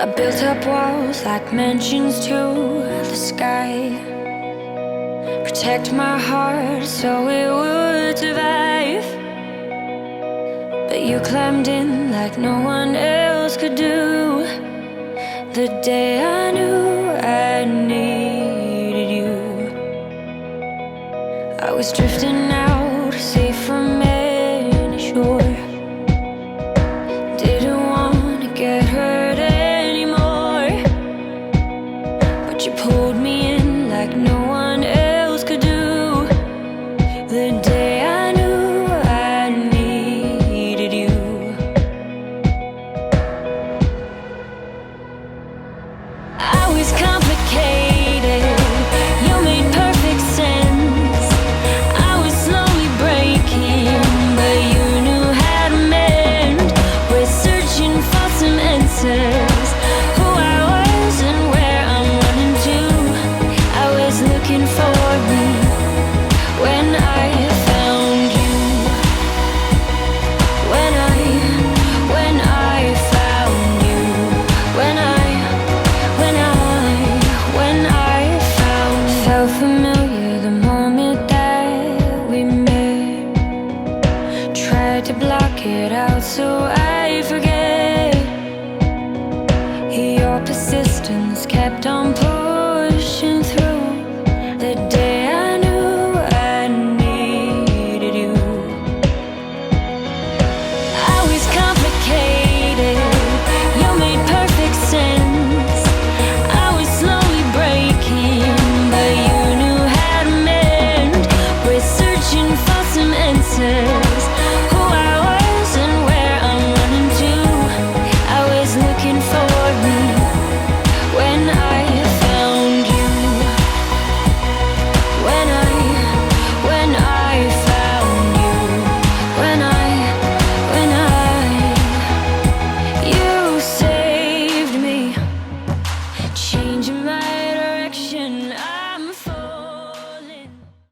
I built up walls like mansions to the sky, protect my heart so it would survive. But you climbed in like no one else could do. The day I knew I needed you, I was drifting out, safe from any shore. Didn't want to get hurt anymore, but you pulled me in like no one else could do. The day I knew I needed you. I was confident